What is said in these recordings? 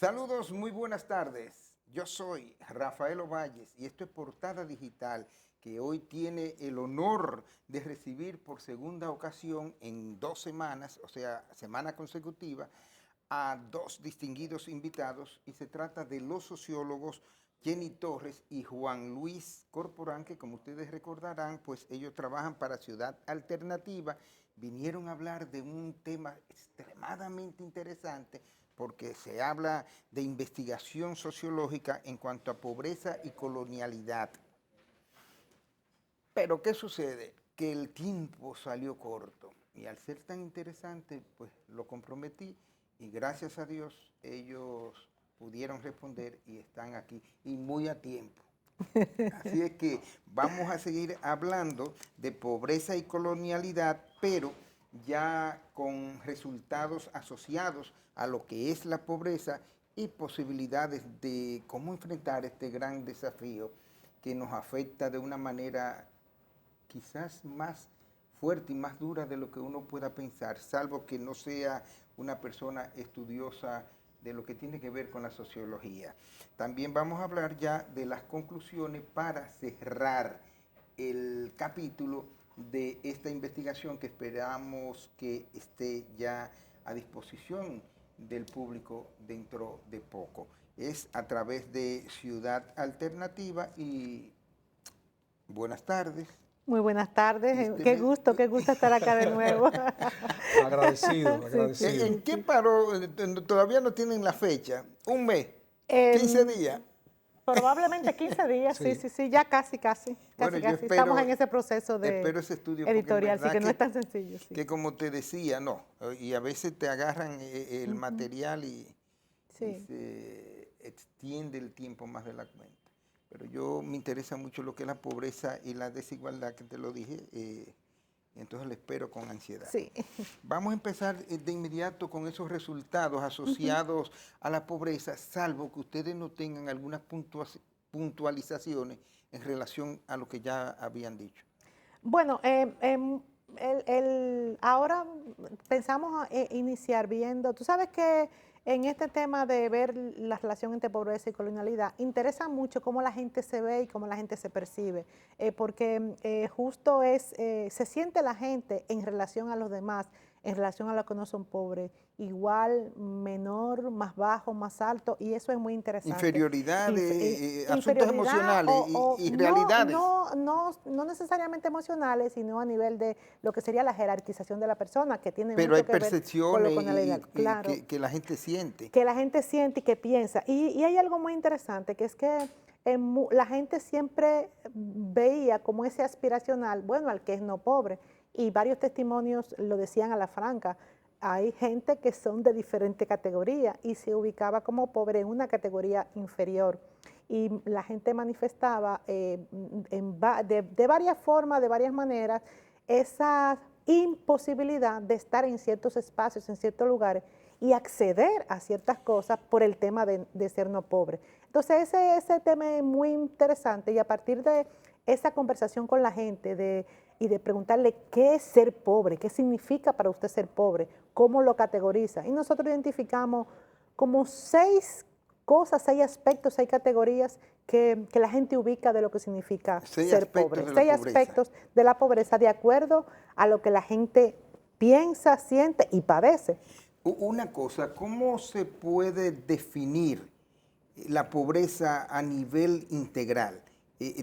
Saludos, muy buenas tardes. Yo soy Rafael Ovalles y esto es Portada Digital, que hoy tiene el honor de recibir por segunda ocasión en 2 semanas, o sea, semana consecutiva, a 2 distinguidos invitados, y se trata de los sociólogos Jenny Torres y Juan Luis Corporán, que como ustedes recordarán, pues ellos trabajan para Ciudad Alternativa. Vinieron a hablar de un tema extremadamente interesante porque se habla de investigación sociológica en cuanto a pobreza y colonialidad. Pero ¿qué sucede? Que el tiempo salió corto y al ser tan interesante, pues lo comprometí y gracias a Dios ellos pudieron responder y están aquí y muy a tiempo. Así es que vamos a seguir hablando de pobreza y colonialidad, pero ya con resultados asociados a lo que es la pobreza y posibilidades de cómo enfrentar este gran desafío que nos afecta de una manera quizás más fuerte y más dura de lo que uno pueda pensar, salvo que no sea una persona estudiosa de lo que tiene que ver con la sociología. También vamos a hablar ya de las conclusiones para cerrar el capítulo de esta investigación que esperamos que esté ya a disposición del público dentro de poco. Es a través de Ciudad Alternativa y buenas tardes. Muy buenas tardes, qué gusto estar acá de nuevo. Agradecido. ¿En qué paró? Todavía no tienen la fecha. ¿Un mes? ¿15 días? Probablemente 15 días, sí, ya casi. Bueno, yo espero, estamos en ese proceso de ese estudio editorial, así que no es tan sencillo. Sí. Que como te decía, no, y a veces te agarran el material y se extiende el tiempo más de la cuenta. Pero yo me interesa mucho lo que es la pobreza y la desigualdad, que te lo dije, entonces lo espero con ansiedad. Sí. Vamos a empezar de inmediato con esos resultados asociados a la pobreza, salvo que ustedes no tengan algunas puntualizaciones en relación a lo que ya habían dicho. Bueno, ahora pensamos iniciar viendo, tú sabes que en este tema de ver la relación entre pobreza y colonialidad, interesa mucho cómo la gente se ve y cómo la gente se percibe, porque justo se siente la gente en relación a los demás, en relación a los que no son pobres, igual, menor, más bajo, más alto, y eso es muy interesante. Inferioridades, asuntos emocionales y realidades. No necesariamente emocionales, sino a nivel de lo que sería la jerarquización de la persona, que tiene pero mucho que ver con lo percepciones claro, que la gente siente. Que la gente siente y que piensa. Y hay algo muy interesante, que es que la gente siempre veía como ese aspiracional, bueno, al que es no pobre, y varios testimonios lo decían a la franca. Hay gente que son de diferente categoría y se ubicaba como pobre en una categoría inferior. Y la gente manifestaba de varias formas, de varias maneras, esa imposibilidad de estar en ciertos espacios, en ciertos lugares y acceder a ciertas cosas por el tema de ser no pobre. Entonces ese tema es muy interesante y a partir de esa conversación con la gente y de preguntarle qué es ser pobre, qué significa para usted ser pobre, cómo lo categoriza. Y nosotros identificamos como 6 cosas, 6 aspectos, 6 categorías que la gente ubica de lo que significa ser pobre. 6 aspectos de la pobreza de acuerdo a lo que la gente piensa, siente y padece. Una cosa, ¿cómo se puede definir la pobreza a nivel integral?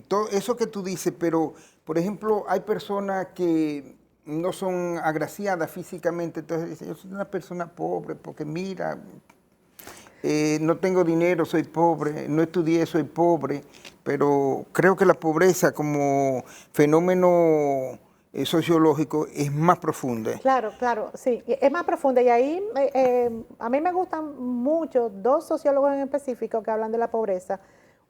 Todo eso que tú dices, pero, por ejemplo, hay personas que no son agraciadas físicamente, entonces dicen, yo soy una persona pobre porque mira, no tengo dinero, soy pobre, no estudié, soy pobre, pero creo que la pobreza como fenómeno sociológico es más profunda. Claro, sí, es más profunda y ahí a mí me gustan mucho 2 sociólogos en específico que hablan de la pobreza.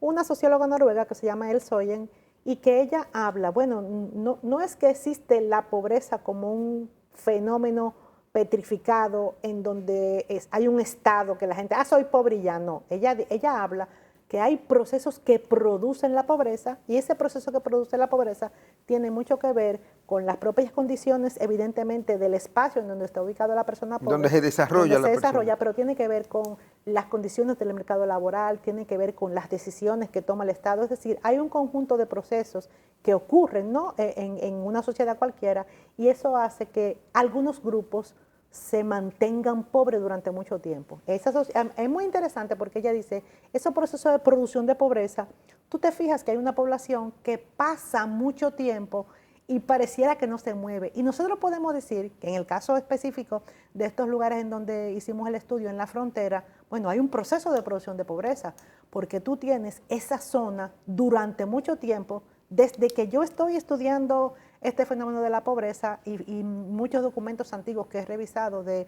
Una socióloga noruega que se llama El Soyen y que ella habla, bueno, no es que existe la pobreza como un fenómeno petrificado en donde hay un estado que la gente, soy pobre y ya no. Ella habla que hay procesos que producen la pobreza y ese proceso que produce la pobreza tiene mucho que ver con las propias condiciones, evidentemente, del espacio en donde está ubicada la persona pobre. Donde se desarrolla donde la se desarrolla, persona. pero tiene que ver con las condiciones del mercado laboral, tiene que ver con las decisiones que toma el Estado. Es decir, hay un conjunto de procesos que ocurren, ¿no?, en una sociedad cualquiera, y eso hace que algunos grupos se mantengan pobres durante mucho tiempo. Es muy interesante porque ella dice, esos procesos de producción de pobreza, tú te fijas que hay una población que pasa mucho tiempo y pareciera que no se mueve. Y nosotros podemos decir que en el caso específico de estos lugares en donde hicimos el estudio, en la frontera, bueno, hay un proceso de producción de pobreza, porque tú tienes esa zona durante mucho tiempo, desde que yo estoy estudiando este fenómeno de la pobreza y muchos documentos antiguos que he revisado de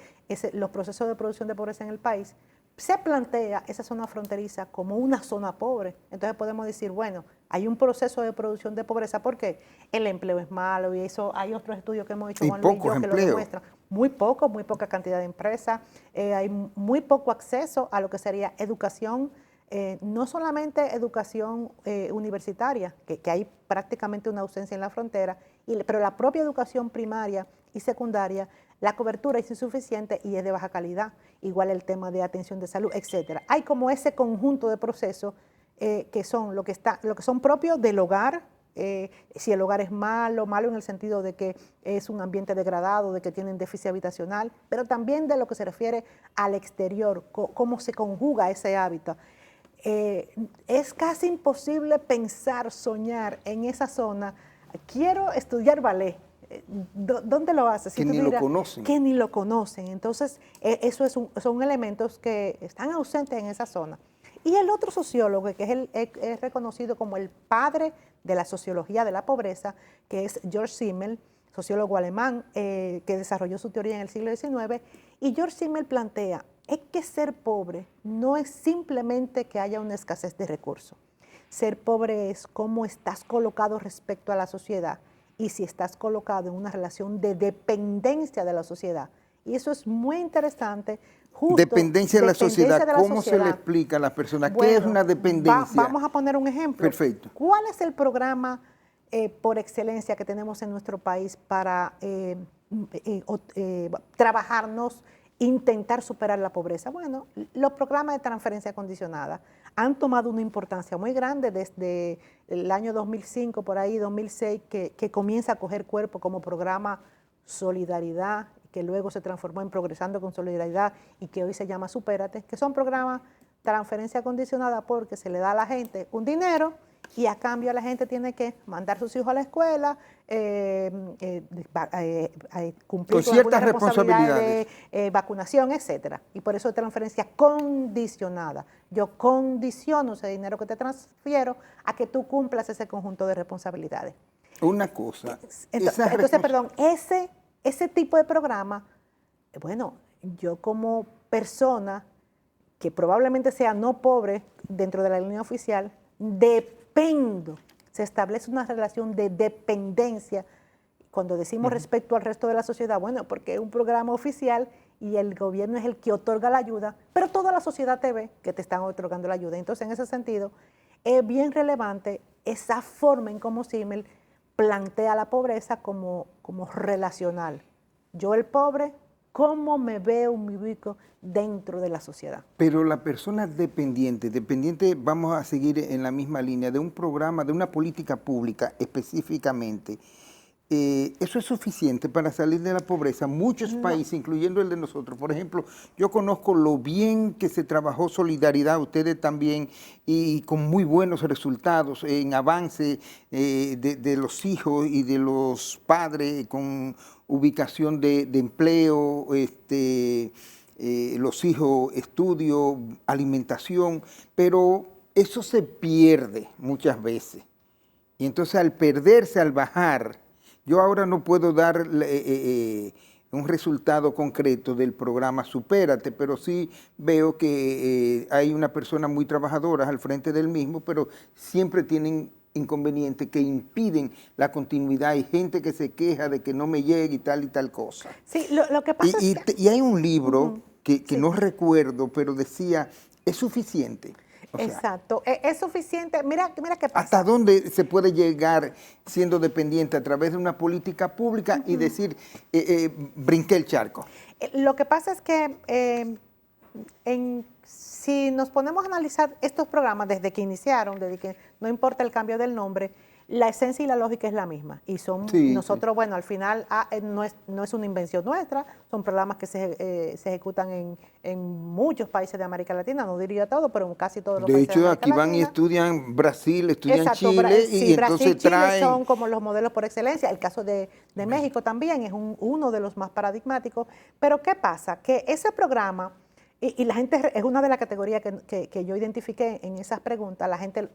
los procesos de producción de pobreza en el país, se plantea esa zona fronteriza como una zona pobre. Entonces podemos decir, bueno, hay un proceso de producción de pobreza porque el empleo es malo, y eso hay otros estudios que hemos hecho, Y Juan Luis y pocos yo, que lo empleos. demuestran. Muy poca cantidad de empresas, hay muy poco acceso a lo que sería educación, no solamente educación universitaria, que hay prácticamente una ausencia en la frontera, pero la propia educación primaria y secundaria, la cobertura es insuficiente y es de baja calidad, igual el tema de atención de salud, etcétera. Hay como ese conjunto de procesos que son lo que son propios del hogar, si el hogar es malo en el sentido de que es un ambiente degradado, de que tienen déficit habitacional, pero también de lo que se refiere al exterior, cómo se conjuga ese hábitat. Es casi imposible pensar, soñar en esa zona. Quiero estudiar ballet. ¿Dónde lo haces? Que ni lo conocen. Que ni lo conocen. Entonces, eso son elementos que están ausentes en esa zona. Y el otro sociólogo, que es reconocido como el padre de la sociología de la pobreza, que es George Simmel, sociólogo alemán, que desarrolló su teoría en el siglo XIX, y George Simmel plantea, es que ser pobre no es simplemente que haya una escasez de recursos. Ser pobre es cómo estás colocado respecto a la sociedad y si estás colocado en una relación de dependencia de la sociedad. Y eso es muy interesante. Justo, dependencia de la sociedad, ¿cómo sociedad. se le explica a las personas? Bueno, ¿qué es una dependencia? Vamos a poner un ejemplo. Perfecto. ¿Cuál es el programa por excelencia que tenemos en nuestro país para trabajarnos, intentar superar la pobreza? Bueno, los programas de transferencia condicionada han tomado una importancia muy grande desde el año 2005, por ahí 2006, que comienza a coger cuerpo como programa Solidaridad, que luego se transformó en Progresando con Solidaridad y que hoy se llama Supérate, que son programas transferencia condicionada porque se le da a la gente un dinero y a cambio la gente tiene que mandar a sus hijos a la escuela, cumplir con ciertas algunas responsabilidades responsabilidades de vacunación, etcétera. Y por eso es transferencia condicionada. Yo condiciono ese dinero que te transfiero a que tú cumplas ese conjunto de responsabilidades. Una cosa. Entonces, perdón, ese tipo de programa, bueno, yo como persona que probablemente sea no pobre dentro de la línea oficial, dependo, se establece una relación de dependencia. Cuando decimos respecto al resto de la sociedad, bueno, porque es un programa oficial y el gobierno es el que otorga la ayuda, pero toda la sociedad te ve que te están otorgando la ayuda. Entonces, en ese sentido, es bien relevante esa forma en cómo Simmel plantea la pobreza como relacional. Yo, el pobre, ¿cómo me veo, me ubico dentro de la sociedad? Pero la persona dependiente, vamos a seguir en la misma línea, de un programa, de una política pública específicamente, ¿eso es suficiente para salir de la pobreza? Muchos países, incluyendo el de nosotros, por ejemplo, yo conozco lo bien que se trabajó Solidaridad, ustedes también, y con muy buenos resultados en avance de los hijos y de los padres, con ubicación de empleo, los hijos, estudio, alimentación, pero eso se pierde muchas veces. Y entonces al perderse, al bajar, yo ahora no puedo dar un resultado concreto del programa Supérate, pero sí veo que hay una persona muy trabajadora al frente del mismo, pero siempre tienen inconvenientes que impiden la continuidad. Hay gente que se queja de que no me llegue y tal cosa. Sí, lo que pasa es que... Y hay un libro que no recuerdo, pero decía, ¿es suficiente? O sea, Exacto. ¿Es suficiente? Mira qué pasa. ¿hasta dónde se puede llegar siendo dependiente a través de una política pública y decir, brinqué el charco? Lo que pasa es que si nos ponemos a analizar estos programas desde que iniciaron, desde que no importa el cambio del nombre, la esencia y la lógica es la misma. Y son nosotros, bueno, al final no es una invención nuestra, son programas que se ejecutan en muchos países de América Latina, no diría todo, pero en casi todos los De países hecho, de América aquí van y Latina. estudian Brasil, estudian Exacto, Chile sí, y Brasil, entonces Chile traen... son como los modelos por excelencia. El caso de México también es uno de los más paradigmáticos. Pero ¿qué pasa? Que ese programa, y la gente, es una de las categorías que yo identifiqué en esas preguntas, la gente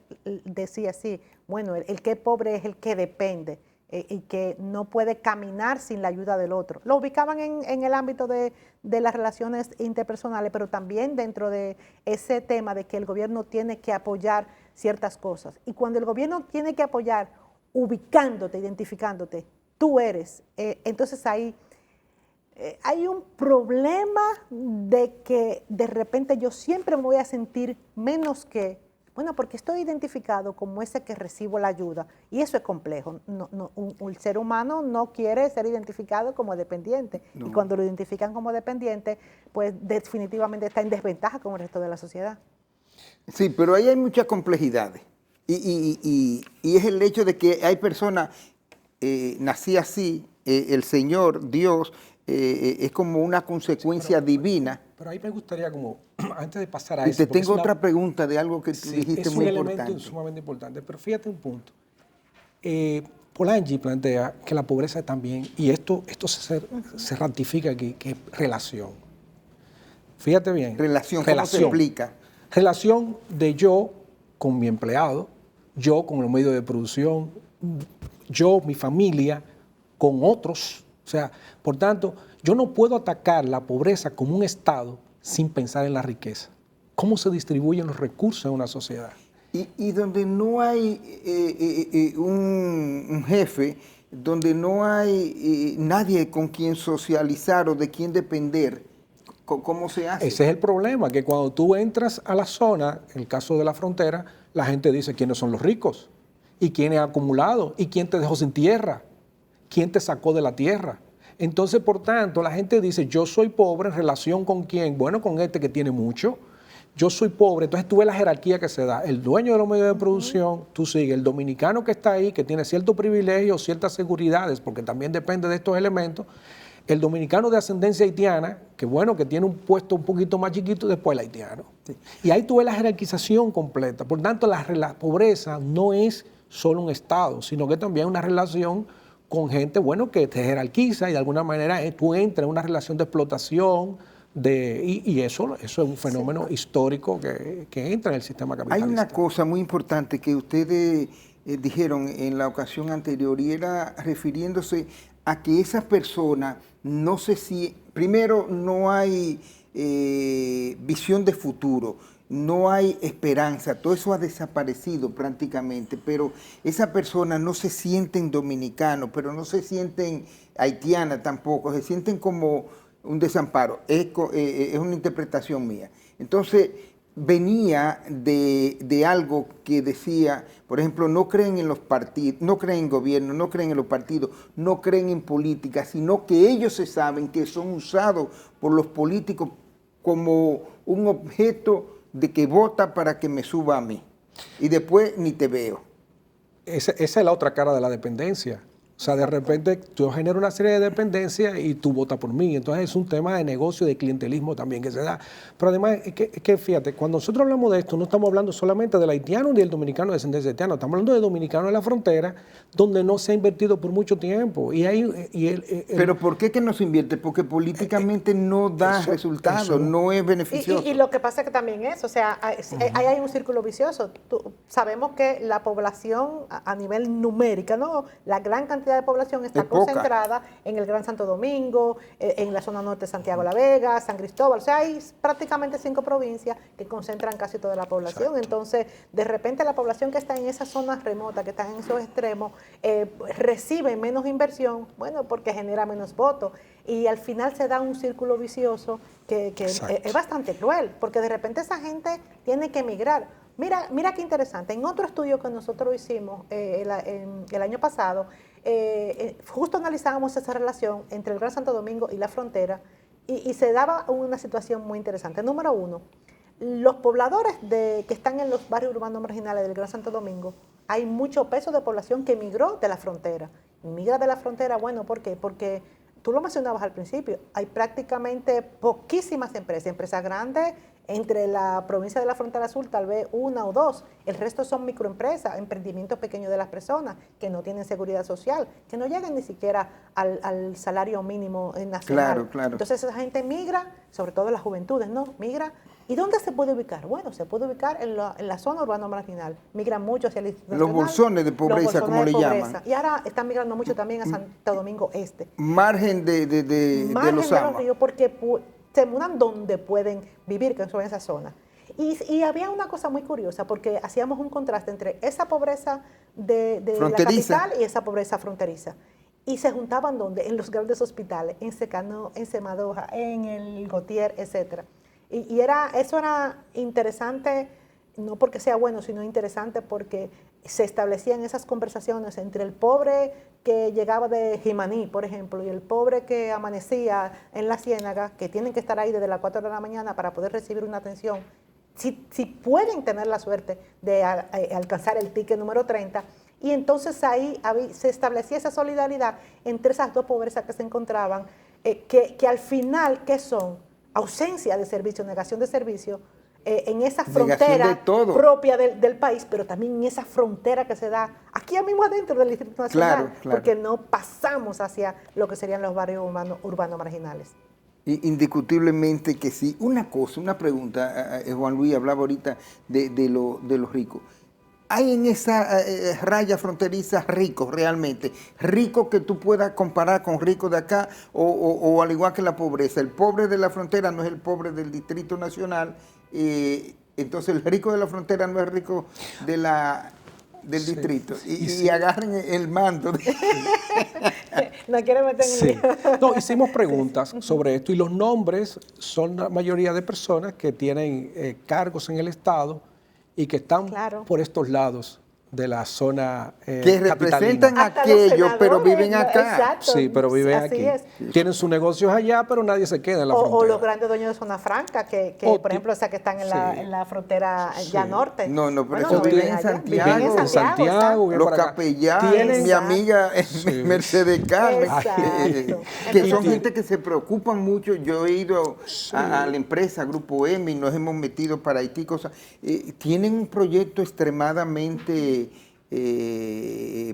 decía así, bueno, el que es pobre es el que depende y que no puede caminar sin la ayuda del otro. Lo ubicaban en el ámbito de las relaciones interpersonales, pero también dentro de ese tema de que el gobierno tiene que apoyar ciertas cosas. Y cuando el gobierno tiene que apoyar ubicándote, identificándote, tú eres, entonces ahí hay un problema de que de repente yo siempre me voy a sentir menos que, bueno, porque estoy identificado como ese que recibo la ayuda. Y eso es complejo. Un ser humano no quiere ser identificado como dependiente. No. Y cuando lo identifican como dependiente, pues definitivamente está en desventaja con el resto de la sociedad. Sí, pero ahí hay muchas complejidades. Y es el hecho de que hay personas, nací así, el Señor, Dios, es como una consecuencia divina. Pero ahí me gustaría, como antes de pasar a y eso... te tengo otra pregunta de algo que tú dijiste muy importante. Es un elemento sumamente importante, pero fíjate un punto. Polanyi plantea que la pobreza también, y esto se ratifica aquí, que es relación. Fíjate bien. Relación, ¿cómo se explica? Relación de yo con mi empleado, yo con los medios de producción, yo, mi familia, con otros. O sea, por tanto, yo no puedo atacar la pobreza como un Estado sin pensar en la riqueza. ¿Cómo se distribuyen los recursos en una sociedad? Y donde no hay un jefe, donde no hay nadie con quien socializar o de quien depender, ¿cómo se hace? Ese es el problema, que cuando tú entras a la zona, en el caso de la frontera, la gente dice quiénes son los ricos, y quién ha acumulado, y quién te dejó sin tierra, quién te sacó de la tierra. Entonces, por tanto, la gente dice, yo soy pobre en relación con quién, bueno, con este que tiene mucho. Yo soy pobre, entonces tú ves la jerarquía que se da. El dueño de los medios de producción, tú sigues. El dominicano que está ahí, que tiene ciertos privilegios, ciertas seguridades, porque también depende de estos elementos. El dominicano de ascendencia haitiana, que bueno, que tiene un puesto un poquito más chiquito, después el haitiano. Sí. Y ahí tú ves la jerarquización completa. Por tanto, la pobreza no es solo un Estado, sino que también una relación con gente, bueno, que te jerarquiza y de alguna manera tú entras en una relación de explotación, y eso es un fenómeno histórico que entra en el sistema capitalista. Hay una cosa muy importante que ustedes dijeron en la ocasión anterior y era refiriéndose a que esas personas no sé si, primero no hay visión de futuro, no hay esperanza, todo eso ha desaparecido prácticamente, pero esas personas no se sienten dominicanos, pero no se sienten haitianas tampoco, se sienten como un desamparo, es una interpretación mía. Entonces, venía de algo que decía, por ejemplo, no creen en los partidos, no creen en gobierno, no creen en los partidos, no creen en política, sino que ellos se saben que son usados por los políticos como un objeto de que vota para que me suba a mí. Y después ni te veo. Esa es la otra cara de la dependencia. O sea, de repente yo genero una serie de dependencias y tú votas por mí. Entonces es un tema de negocio, de clientelismo también que se da. Pero además, es que fíjate, cuando nosotros hablamos de esto, no estamos hablando solamente del haitiano ni del dominicano de descendencia haitiana, estamos hablando de dominicanos de la frontera, donde no se ha invertido por mucho tiempo. Pero ¿por qué que no se invierte? Porque políticamente no da resultados, no es beneficioso. Y lo que pasa es que también es, o sea, ahí hay un círculo vicioso. Sabemos que la población a nivel numérica, ¿no? La gran cantidad de población está concentrada en el Gran Santo Domingo, en la zona norte de Santiago La Vega, San Cristóbal, o sea, hay prácticamente 5 provincias que concentran casi toda la población. Exacto. Entonces, de repente la población que está en esas zonas remotas, que están en esos extremos, recibe menos inversión, bueno, porque genera menos votos. Y al final se da un círculo vicioso que es bastante cruel, porque de repente esa gente tiene que emigrar. Mira qué interesante. En otro estudio que nosotros hicimos el año pasado, justo analizábamos esa relación entre el Gran Santo Domingo y la frontera y se daba una situación muy interesante. Número uno, los pobladores que están en los barrios urbanos marginales del Gran Santo Domingo, hay mucho peso de población que emigró de la frontera. Migra de la frontera, bueno, ¿por qué? Porque tú lo mencionabas al principio, hay prácticamente poquísimas empresas grandes entre la provincia de la Frontera Sur, tal vez una o dos. El resto son microempresas, emprendimientos pequeños de las personas que no tienen seguridad social, que no llegan ni siquiera al salario mínimo nacional. Claro. Entonces esa gente migra, sobre todo las juventudes, ¿no? Migra. ¿Y dónde se puede ubicar? Bueno, se puede ubicar en la zona urbana marginal. Migran mucho hacia el nacional. Los bolsones de pobreza, como le llaman. Y ahora están migrando mucho también a Santo Domingo Este. Margen de los amas. ríos, porque se mudan donde pueden vivir, que son en esa zona. Y había una cosa muy curiosa, porque hacíamos un contraste entre esa pobreza de la capital y esa pobreza fronteriza. Y se juntaban ¿dónde? En los grandes hospitales, en Secano, en Semadoja, en el Gautier, etcétera. Y eso era interesante, no porque sea bueno, sino interesante porque se establecían esas conversaciones entre el pobre que llegaba de Jimaní, por ejemplo, y el pobre que amanecía en la Ciénaga, que tienen que estar ahí desde las 4 de la mañana para poder recibir una atención. Si pueden tener la suerte de alcanzar el ticket número 30, y entonces ahí se establecía esa solidaridad entre esas dos pobrezas que se encontraban, que al final, ¿qué son? Ausencia de servicio, negación de servicio, en esa frontera propia del país, pero también en esa frontera que se da aquí mismo adentro del Distrito Nacional, porque no pasamos hacia lo que serían los barrios urbanos marginales. Indiscutiblemente que sí. Una pregunta, Juan Luis hablaba ahorita de los ricos. ¿Hay en esa raya fronteriza ricos realmente? ¿Ricos que tú puedas comparar con ricos de acá o al igual que la pobreza? El pobre de la frontera no es el pobre del Distrito Nacional, entonces el rico de la frontera no es rico del distrito. Y agarren el mando. No quiero meter en el lío. No, hicimos preguntas sobre esto y los nombres son la mayoría de personas que tienen cargos en el Estado y que están por estos lados de la zona que representan aquellos, pero viven acá. Exacto. Sí, pero viven aquí. Tienen sus negocios allá, pero nadie se queda en la frontera. O los grandes dueños de zona franca, que por ejemplo, que están en la frontera ya norte. No, pero eso viven en Santiago. Viven en Santiago. Los capellanes, mi amiga Mercedes Carmen, que son gente que se preocupan mucho. Yo he ido a la empresa Grupo M y nos hemos metido para Haití, cosas. Tienen un proyecto extremadamente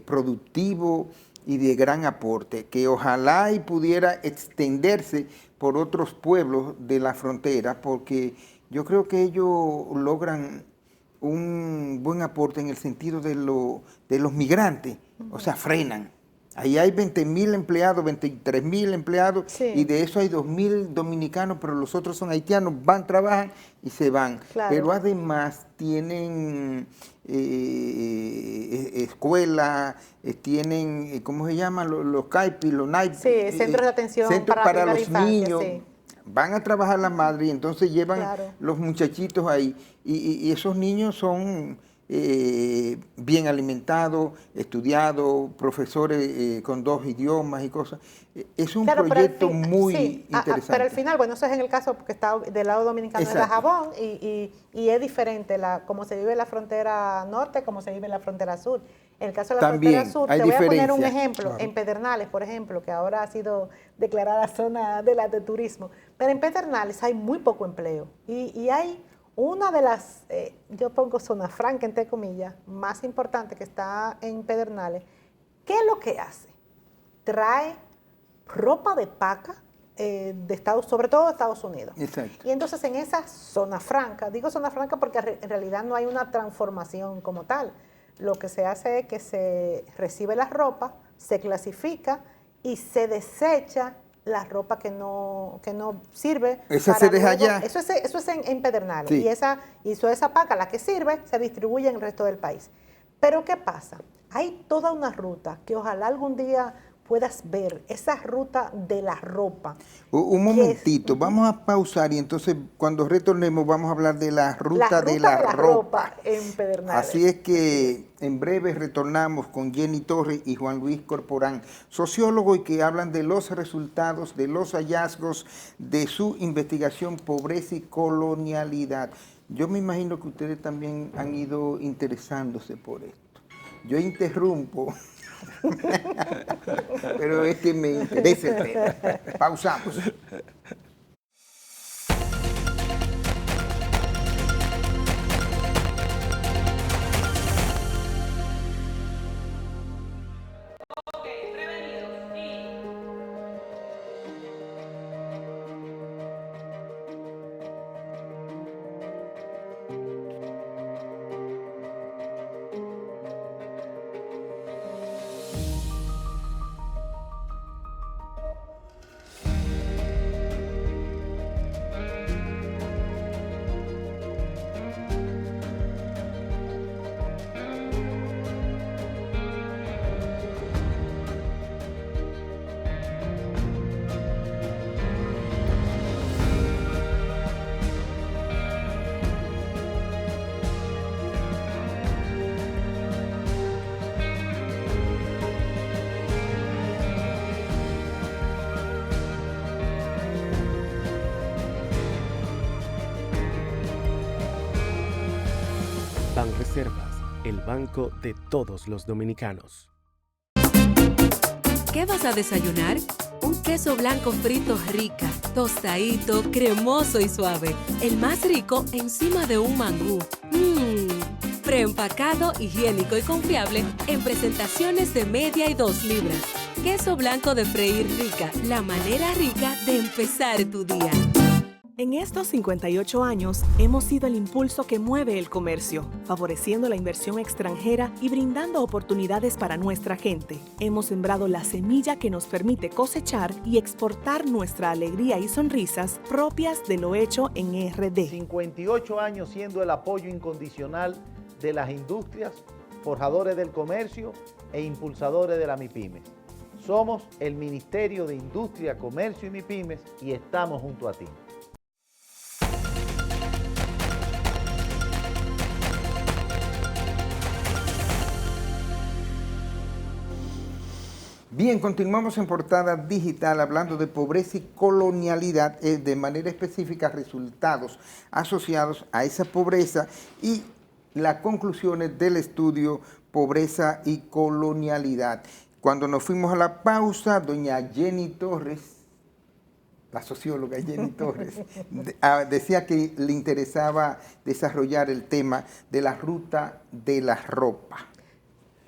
productivo y de gran aporte, que ojalá y pudiera extenderse por otros pueblos de la frontera, porque yo creo que ellos logran un buen aporte en el sentido de los migrantes, o sea, frenan. Ahí hay 20.000 empleados, 23.000 empleados, y de eso hay 2.000 dominicanos, pero los otros son haitianos, trabajan y se van. Pero además tienen escuelas, tienen, ¿cómo se llaman? Los CAIPI, los NAIPI. Sí, centros de atención para los infancia, niños. Sí. Van a trabajar la madre y entonces llevan los muchachitos ahí. Y esos niños son bien alimentados, estudiados, profesores con 2 idiomas y cosas. Es un proyecto muy interesante. Pero al final, bueno, eso es en el caso porque está del lado dominicano de Dajabón y es diferente cómo se vive en la frontera norte, como se vive en la frontera sur. En el caso de la frontera sur, te voy a poner un ejemplo. En Pedernales, por ejemplo, que ahora ha sido declarada zona de turismo. Pero en Pedernales hay muy poco empleo y hay una de las, yo pongo zona franca, entre comillas, más importante que está en Pedernales. ¿Qué es lo que hace? Trae ropa de paca sobre todo de Estados Unidos. Exacto. Y entonces en esa zona franca, digo zona franca porque en realidad no hay una transformación como tal. Lo que se hace es que se recibe la ropa, se clasifica y se desecha la ropa que no sirve. Esa se deja allá. Eso es en Pedernales. Sí. Y esa paca, la que sirve, se distribuye en el resto del país. Pero ¿qué pasa? Hay toda una ruta que ojalá algún día puedas ver esa ruta de la ropa. Un momentito, vamos a pausar y entonces cuando retornemos vamos a hablar de la ruta de la ropa en Pedernales. Así es que en breve retornamos con Jenny Torres y Juan Luis Corporán, sociólogo, y que hablan de los resultados, de los hallazgos de su investigación Pobreza y Colonialidad. Yo me imagino que ustedes también han ido interesándose por esto. Yo interrumpo, pero es que me interesa el tema. Pausamos. Banreservas, el banco de todos los dominicanos. ¿Qué vas a desayunar? Un queso blanco frito rica, tostadito, cremoso y suave. El más rico encima de un mangú. Preempacado, higiénico y confiable en presentaciones de media y 2 libras. Queso blanco de freír rica, la manera rica de empezar tu día. En estos 58 años, hemos sido el impulso que mueve el comercio, favoreciendo la inversión extranjera y brindando oportunidades para nuestra gente. Hemos sembrado la semilla que nos permite cosechar y exportar nuestra alegría y sonrisas propias de lo hecho en RD. 58 años siendo el apoyo incondicional de las industrias, forjadores del comercio e impulsadores de la MIPYME. Somos el Ministerio de Industria, Comercio y MIPYMES y estamos junto a ti. Bien, continuamos en Portada Digital hablando de pobreza y colonialidad, de manera específica resultados asociados a esa pobreza y las conclusiones del estudio Pobreza y Colonialidad. Cuando nos fuimos a la pausa, doña Jenny Torres, la socióloga Jenny Torres, decía que le interesaba desarrollar el tema de la ruta de la ropa.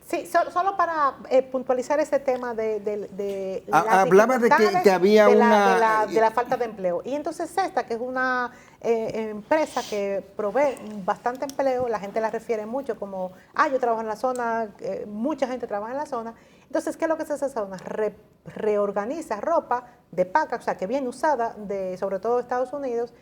Sí, solo para puntualizar ese tema de hablaba de que había de la falta de empleo. Y entonces esta, que es una empresa que provee bastante empleo, la gente la refiere mucho como, yo trabajo en la zona, mucha gente trabaja en la zona. Entonces, ¿qué es lo que se hace esa zona? Reorganiza ropa de paca, o sea, que viene usada, sobre todo de Estados Unidos,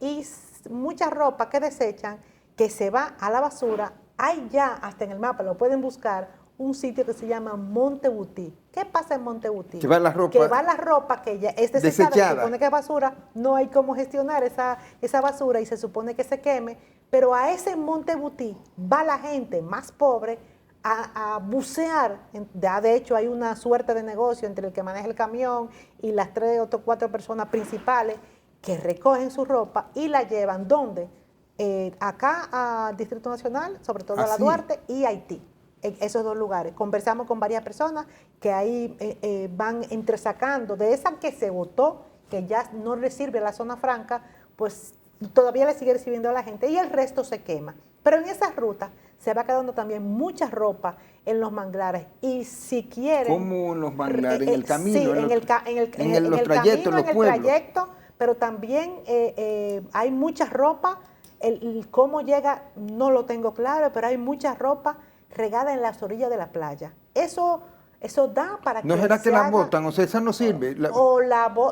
y mucha ropa que desechan, que se va a la basura. Hay ya, hasta en el mapa, lo pueden buscar, un sitio que se llama Monte Butí. ¿Qué pasa en Monte Butí? Que va la ropa. Que va la ropa que ya es desechada, se supone que es basura, no hay cómo gestionar esa basura y se supone que se queme, pero a ese Monte Butí va la gente más pobre a bucear. De hecho, hay una suerte de negocio entre el que maneja el camión y las 3 o 4 personas principales que recogen su ropa y la llevan, ¿dónde? Acá al Distrito Nacional, sobre todo a la Duarte y Haití, en esos 2 lugares. Conversamos con varias personas que ahí van entresacando de esa que se votó, que ya no le sirve a la zona franca, pues todavía le sigue recibiendo a la gente y el resto se quema. Pero en esa ruta se va quedando también mucha ropa en los manglares y si quieren... ¿Cómo en los manglares? ¿En el camino? Sí, en el trayecto, pero también hay mucha ropa. Cómo llega no lo tengo claro, pero hay mucha ropa regada en las orillas de la playa. Eso da para que... ¿No será que la botan? O sea, esa no sirve.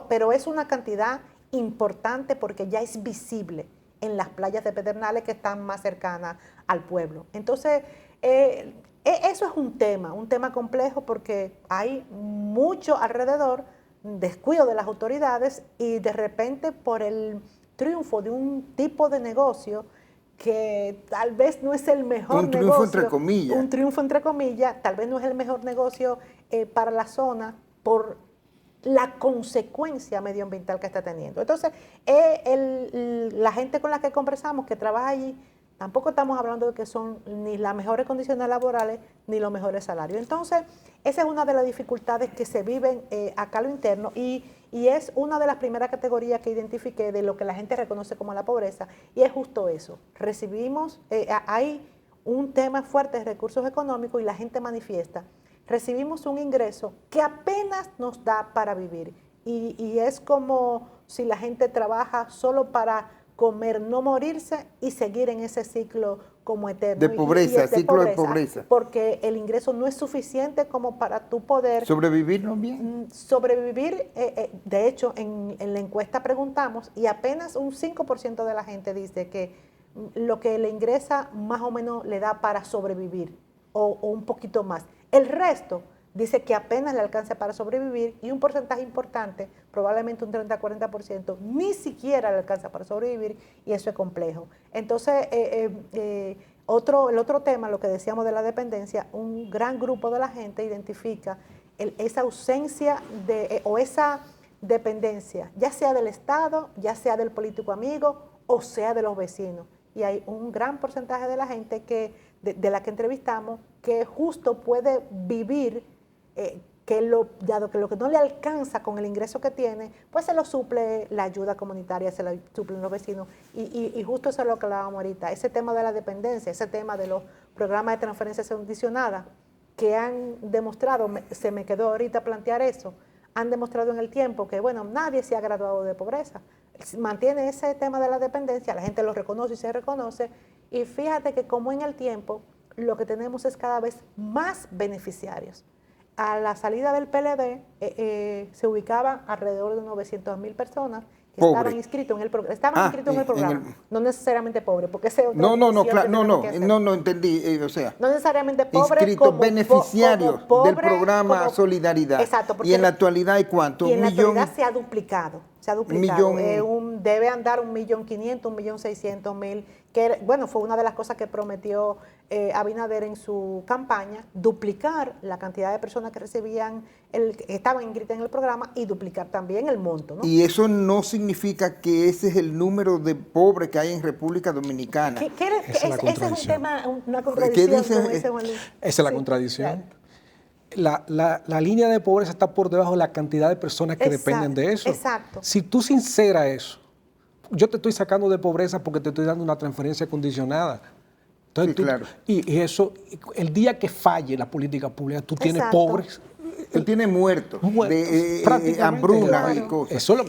Pero es una cantidad importante porque ya es visible en las playas de Pedernales que están más cercanas al pueblo. Entonces, Eso es un tema complejo porque hay mucho alrededor, descuido de las autoridades y de repente por el triunfo de un tipo de negocio que tal vez no es el mejor un triunfo negocio, entre comillas. Un triunfo entre comillas, tal vez no es el mejor negocio para la zona por la consecuencia medioambiental que está teniendo. Entonces, la gente con la que conversamos, que trabaja allí, tampoco estamos hablando de que son ni las mejores condiciones laborales ni los mejores salarios. Entonces, esa es una de las dificultades que se viven acá a lo interno y es una de las primeras categorías que identifiqué de lo que la gente reconoce como la pobreza y es justo eso. Hay un tema fuerte de recursos económicos y la gente manifiesta. Recibimos un ingreso que apenas nos da para vivir y es como si la gente trabaja solo para comer, no morirse y seguir en ese ciclo como eterno. De pobreza, es de ciclo de pobreza. Porque el ingreso no es suficiente como para tú poder ¿Sobrevivir no bien? Sobrevivir, de hecho, en la encuesta preguntamos y apenas un 5% de la gente dice que lo que le ingresa más o menos le da para sobrevivir o un poquito más. El resto dice que apenas le alcanza para sobrevivir y un porcentaje importante, probablemente un 30-40%, ni siquiera le alcanza para sobrevivir y eso es complejo. Entonces, el otro tema, lo que decíamos de la dependencia, un gran grupo de la gente identifica esa ausencia o esa dependencia, ya sea del Estado, ya sea del político amigo o sea de los vecinos. Y hay un gran porcentaje de la gente de la que entrevistamos que justo puede vivir dado que lo que no le alcanza con el ingreso que tiene, pues se lo suple la ayuda comunitaria, se lo suplen los vecinos. Y justo eso es lo que hablábamos ahorita, ese tema de la dependencia, ese tema de los programas de transferencias condicionadas que han demostrado, se me quedó ahorita plantear eso, han demostrado en el tiempo que, bueno, nadie se ha graduado de pobreza. Mantiene ese tema de la dependencia, la gente lo reconoce y se reconoce, y fíjate que como en el tiempo, lo que tenemos es cada vez más beneficiarios. A la salida del PLD se ubicaban alrededor de 900,000 personas que estaban inscritos en el programa. No necesariamente pobres, porque ese otro no entendí, o sea, no necesariamente pobres inscritos beneficiarios del programa Solidaridad. Exacto. Y en la actualidad hay ¿cuánto? Y en la actualidad se ha duplicado. Debe andar 1.500.000, 1.600.000, que bueno, fue una de las cosas que prometió Abinader en su campaña, duplicar la cantidad de personas que recibían, estaban inscritas en el programa y duplicar también el monto, ¿no? Y eso no significa que ese es el número de pobres que hay en República Dominicana. Ese es un tema, una contradicción. ¿Qué dice? Esa es la contradicción. Claro. La línea de pobreza está por debajo de la cantidad de personas que dependen de eso. Exacto. Si tú sinceras eso, yo te estoy sacando de pobreza porque te estoy dando una transferencia condicionada. Entonces, claro. Y eso, el día que falle la política pública, tú tienes pobres. Tú tienes muertos, prácticamente, hambruna y cosas. Eso es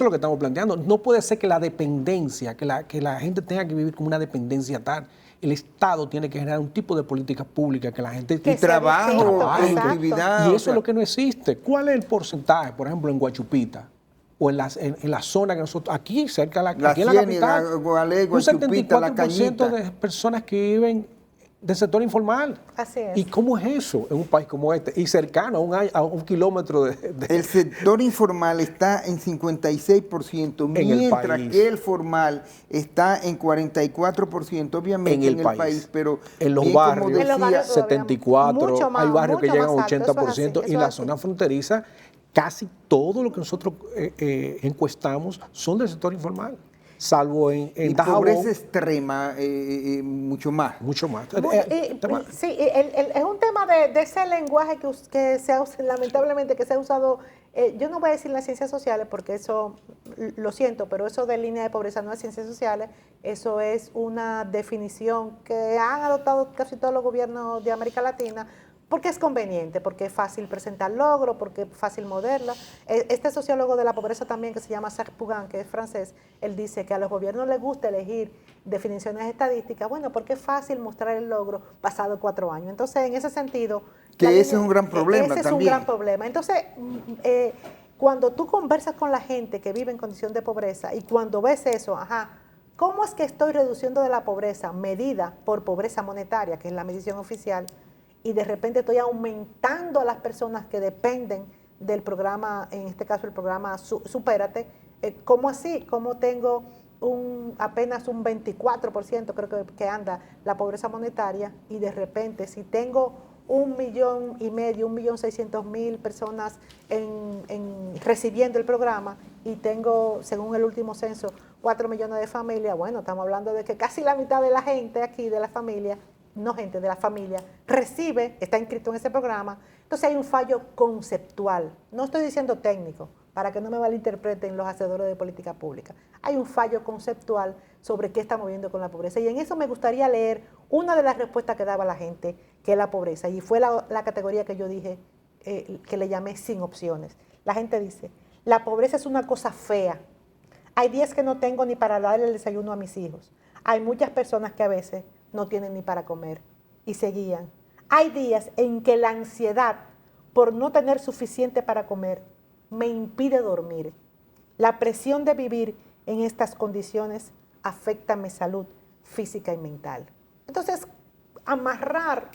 lo que estamos planteando. No puede ser que la dependencia, que la gente tenga que vivir como una dependencia tal. El Estado tiene que generar un tipo de política pública que la gente... Y trabajo, actividad. Y eso es lo que no existe. ¿Cuál es el porcentaje, por ejemplo, en Guachupita? O en la zona que nosotros... Aquí, cerca de aquí en la capital. Un 74% de personas que viven del sector informal. Así es. ¿Y cómo es eso en un país como este? Y cercano a un kilómetro de... El sector informal está en 56%, mientras que el formal está en 44%, obviamente en el país, pero en los barrios, 74%, hay barrios que llegan a 80%, y la zona fronteriza, casi todo lo que nosotros encuestamos son del sector informal. Salvo en Dajabón. Pobreza extrema, mucho más. Mucho más. Sí, es un tema de ese lenguaje que se ha, lamentablemente, que se ha usado, yo no voy a decir en las ciencias sociales, porque eso, lo siento, pero eso de línea de pobreza no es ciencias sociales, eso es una definición que han adoptado casi todos los gobiernos de América Latina, porque es conveniente, porque es fácil presentar logros, porque es fácil moverla. Este sociólogo de la pobreza también, que se llama Serge Pugan, que es francés, él dice que a los gobiernos les gusta elegir definiciones estadísticas, bueno, porque es fácil mostrar el logro pasado 4 años. Entonces, en ese sentido... Que ese es un gran problema también. Ese es un gran problema. Entonces, cuando tú conversas con la gente que vive en condición de pobreza y cuando ves eso, ¿cómo es que estoy reduciendo de la pobreza medida por pobreza monetaria, que es la medición oficial? y de repente estoy aumentando a las personas que dependen del programa, en este caso el programa Supérate. ¿Cómo así? ¿Cómo tengo apenas un 24%, creo que anda la pobreza monetaria, y de repente si tengo 1,5 millones, 1.600.000 personas recibiendo el programa y tengo, según el último censo, 4 millones de familias, bueno, estamos hablando de que casi la mitad de la gente aquí, de la familia, no gente, de la familia, está inscrito en ese programa. Entonces hay un fallo conceptual, no estoy diciendo técnico, para que no me malinterpreten los hacedores de política pública. Hay un fallo conceptual sobre qué estamos viendo con la pobreza. Y en eso me gustaría leer una de las respuestas que daba la gente, que es la pobreza. Y fue la categoría que yo dije, que le llamé sin opciones. La gente dice, la pobreza es una cosa fea. Hay días que no tengo ni para darle el desayuno a mis hijos. Hay muchas personas que a veces no tienen ni para comer. Y seguían. Hay días en que la ansiedad por no tener suficiente para comer me impide dormir. La presión de vivir en estas condiciones afecta mi salud física y mental. Entonces, amarrar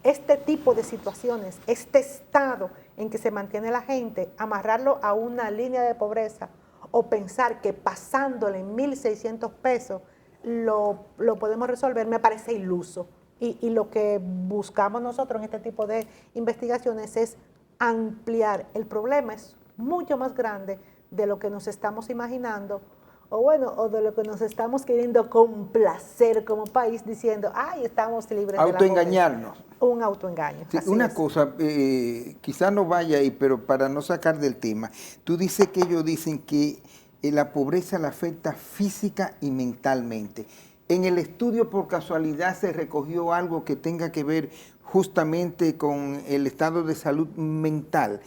este tipo de situaciones, este estado en que se mantiene la gente, amarrarlo a una línea de pobreza o pensar que pasándole 1.600 pesos lo podemos resolver, me parece iluso. Y lo que buscamos nosotros en este tipo de investigaciones es ampliar. El problema es mucho más grande de lo que nos estamos imaginando, o de lo que nos estamos queriendo complacer como país diciendo, ay, estamos libres de la pobreza. Autoengañarnos. Un autoengaño. Sí, una cosa, quizá no vaya ahí, pero para no sacar del tema, tú dices que ellos dicen que la pobreza la afecta física y mentalmente. En el estudio, por casualidad, se recogió algo que tenga que ver justamente con el estado de salud mental.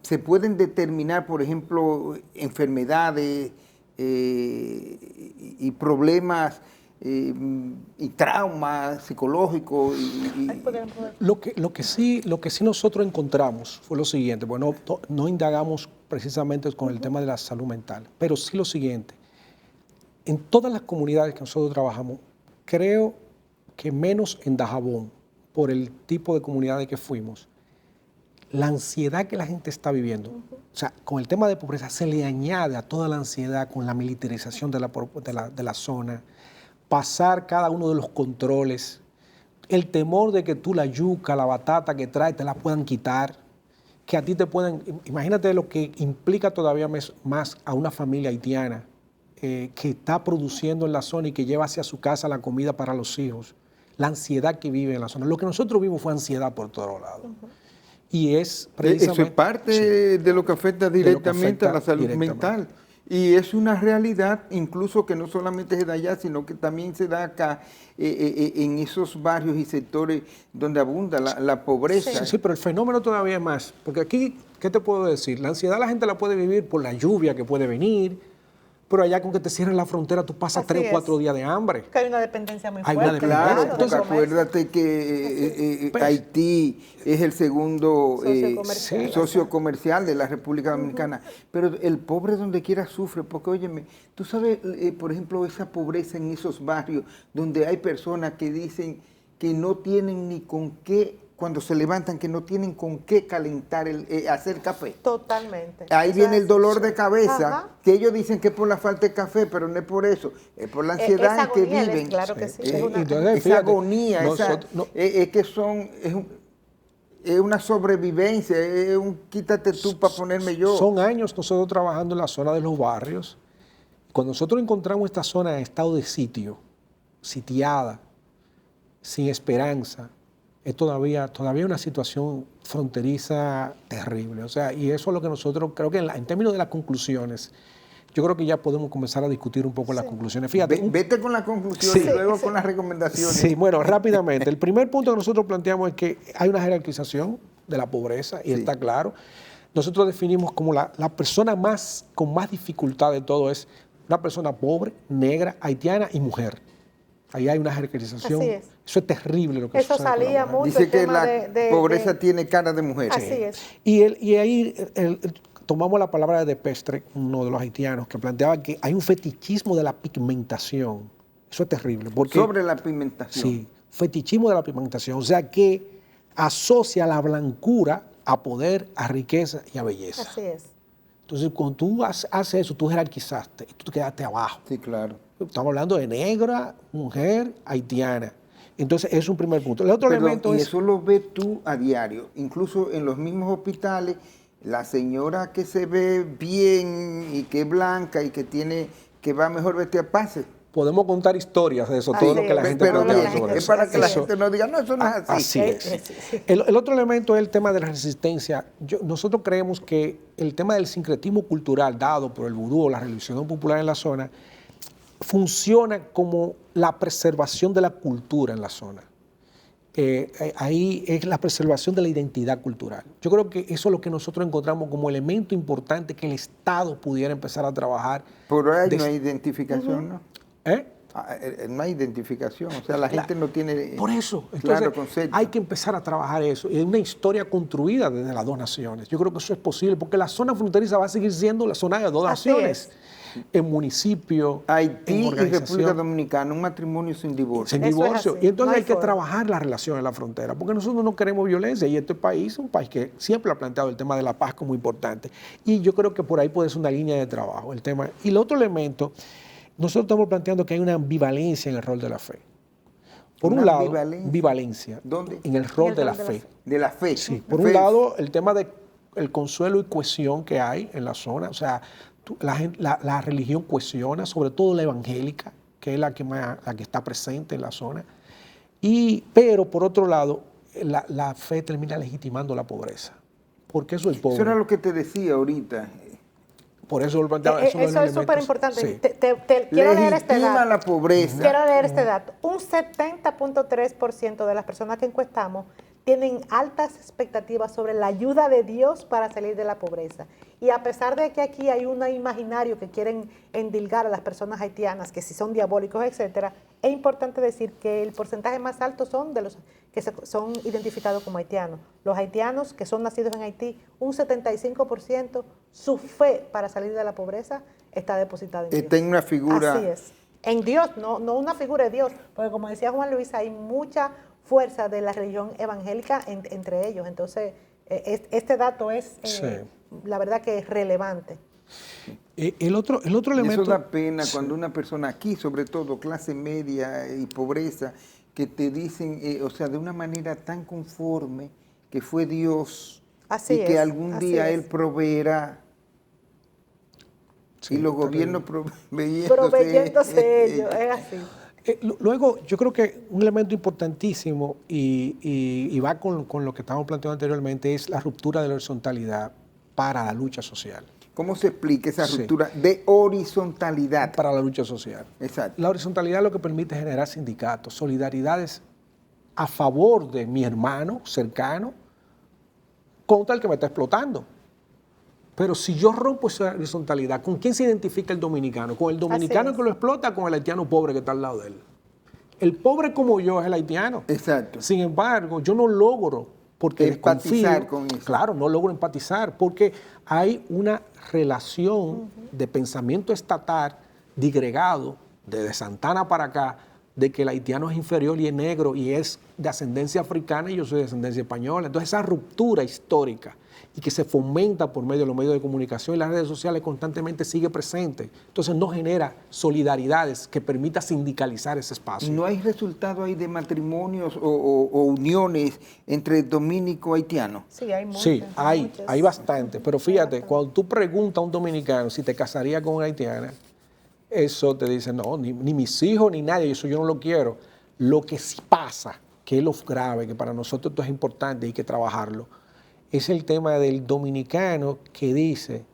Se pueden determinar, por ejemplo, enfermedades y problemas y traumas psicológicos. Lo que sí nosotros encontramos fue lo siguiente, bueno, no indagamos precisamente con el tema de la salud mental, pero sí lo siguiente. En todas las comunidades que nosotros trabajamos, creo que menos en Dajabón, por el tipo de comunidades que fuimos, la ansiedad que la gente está viviendo, o sea, con el tema de pobreza se le añade a toda la ansiedad con la militarización de la zona, pasar cada uno de los controles, el temor de que tú la yuca, la batata que traes, te la puedan quitar, que a ti te puedan... Imagínate lo que implica todavía más a una familia haitiana que está produciendo en la zona y que lleva hacia su casa la comida para los hijos, la ansiedad que vive en la zona. Lo que nosotros vimos fue ansiedad por todos lados. Y es precisamente... Eso es parte de lo que afecta directamente a la salud mental. Y es una realidad incluso que no solamente se da allá, sino que también se da acá en esos barrios y sectores donde abunda la pobreza. Sí, pero el fenómeno todavía es más. Porque aquí, ¿qué te puedo decir? La ansiedad la gente la puede vivir por la lluvia que puede venir, pero allá con que te cierren la frontera tú pasas 3 o 4 días de hambre. Que hay una dependencia muy Hay fuerte. una dependencia. Claro, porque acuérdate que Haití es el segundo socio comercial de la República Dominicana. Pero el pobre donde quiera sufre, porque óyeme, tú sabes, por ejemplo, esa pobreza en esos barrios donde hay personas que dicen que no tienen ni con qué, cuando se levantan, que no tienen con qué calentar, hacer café. Totalmente. Ahí viene el dolor de cabeza, Ajá. que ellos dicen que es por la falta de café, pero no es por eso, es por la ansiedad en que viven. Claro que sí. Entonces, Esa fíjate, agonía, es que es una sobrevivencia, es un quítate tú para ponerme yo. Son años nosotros trabajando en la zona de los barrios. Cuando nosotros encontramos esta zona en estado de sitio, sitiada, sin esperanza, es todavía una situación fronteriza terrible. O sea, y eso es lo que nosotros, creo que en términos de las conclusiones, yo creo que ya podemos comenzar a discutir un poco las conclusiones. Fíjate. Vete con la conclusión y luego con las recomendaciones. Sí, bueno, rápidamente. El primer punto que nosotros planteamos es que hay una jerarquización de la pobreza, y está claro. Nosotros definimos como la persona con más dificultad de todo es una persona pobre, negra, haitiana y mujer. Ahí hay una jerarquización. Así es. Eso es terrible lo que Eso sucede salía con la mujer. mucho. Dice que la pobreza tiene cara de mujer. Así es. Y ahí tomamos la palabra de Pestre, uno de los haitianos, que planteaba que hay un fetichismo de la pigmentación. Eso es terrible. Porque, sobre la pigmentación. Sí, fetichismo de la pigmentación, o sea que asocia la blancura a poder, a riqueza y a belleza. Así es. Entonces, cuando tú haces eso, tú jerarquizaste y tú te quedaste abajo. Sí, claro. Estamos hablando de negra, mujer, haitiana. Entonces, es un primer punto. El otro Perdón, elemento y es... eso lo ves tú a diario, incluso en los mismos hospitales, la señora que se ve bien y que es blanca y que tiene, que va mejor vestida, pase. Podemos contar historias de eso, Así todo lo que la es, gente Pero plantea bien, sobre es eso. para que la Eso- gente no diga, no, eso no es así. Así es. El otro elemento es el tema de la resistencia. Nosotros creemos que el tema del sincretismo cultural dado por el vudú o la religión popular en la zona funciona como la preservación de la cultura en la zona. Ahí es la preservación de la identidad cultural. Yo creo que eso es lo que nosotros encontramos como elemento importante que el Estado pudiera empezar a trabajar. Por ahí no Des- hay identificación, ¿no? ¿Eh? No hay identificación, o sea, la gente no tiene Por eso, entonces claro concepto. hay que empezar a trabajar eso. Es una historia construida desde las dos naciones. Yo creo que eso es posible porque la zona fronteriza va a seguir siendo la zona de dos Así naciones. En municipio, Haití en y República organización, Dominicana, un matrimonio sin divorcio. sin Eso es divorcio. así, Y entonces no hay hay que forma. trabajar la relación en la frontera porque nosotros no queremos violencia y este país es un país que siempre ha planteado el tema de la paz como importante. Y yo creo que por ahí puede ser una línea de trabajo. El tema. Y el otro elemento, nosotros estamos planteando que hay una ambivalencia en el rol de la fe. Por ¿Una un lado, ambivalencia? ambivalencia ¿Dónde? en el rol de la fe. De la fe. Sí, por Fe. un lado, el tema de el consuelo y cohesión que hay en la zona, o sea, la religión cohesiona, sobre todo la evangélica, que es la que está presente en la zona, pero por otro lado, la fe termina legitimando la pobreza, porque soy pobre. Eso era lo que te decía ahorita. Por eso lo planteaba, Eso es elementos. súper importante. Sí. Quiero leer este Legitima dato. la pobreza. Quiero leer este dato. Un 70.3% de las personas que encuestamos tienen altas expectativas sobre la ayuda de Dios para salir de la pobreza. Y a pesar de que aquí hay un imaginario que quieren endilgar a las personas haitianas, que si son diabólicos, etcétera, es importante decir que el porcentaje más alto son de los que son identificados como haitianos. Los haitianos que son nacidos en Haití, un 75%, su fe para salir de la pobreza está depositada en Dios. Está en una figura. Así es. En Dios, no una figura de Dios, porque como decía Juan Luis, hay mucha fuerza de la religión evangélica entre ellos. Entonces, este dato es, Sí. la verdad que es relevante. El otro Y elemento... eso da pena Sí. cuando una persona aquí, sobre todo clase media y pobreza, que te dicen, o sea, de una manera tan conforme que fue Dios Así y que es, algún así día es. Él proveerá. Sí, Y los terrible. gobiernos proveyéndose. Proveyéndose ellos, es así. Luego, yo creo que un elemento importantísimo y va con lo que estábamos planteando anteriormente es la ruptura de la horizontalidad para la lucha social. ¿Cómo se explica esa Sí. ruptura de horizontalidad? Para la lucha social. Exacto. La horizontalidad es lo que permite generar sindicatos, solidaridades a favor de mi hermano cercano contra el que me está explotando. Pero si yo rompo esa horizontalidad, ¿con quién se identifica el dominicano? ¿Con el dominicano es. que lo explota o con el haitiano pobre que está al lado de él? El pobre como yo es el haitiano. Exacto. Sin embargo, yo no logro, porque Empatizar desconfío, con eso. claro, no logro empatizar, porque hay una relación de pensamiento estatal digregado desde Santana para acá, de que el haitiano es inferior y es negro y es de ascendencia africana y yo soy de ascendencia española. Entonces esa ruptura histórica y que se fomenta por medio de los medios de comunicación y las redes sociales constantemente sigue presente. Entonces no genera solidaridades que permita sindicalizar ese espacio. ¿No hay resultado ahí de matrimonios o uniones entre dominico y haitiano? Sí, hay muchas. Sí, muchas. hay bastante. Pero fíjate, cuando tú preguntas a un dominicano si te casaría con una haitiana, eso te dice, no, ni mis hijos ni nadie, eso yo no lo quiero. Lo que sí pasa, que es lo grave, que para nosotros esto es importante y hay que trabajarlo, es el tema del dominicano que dice,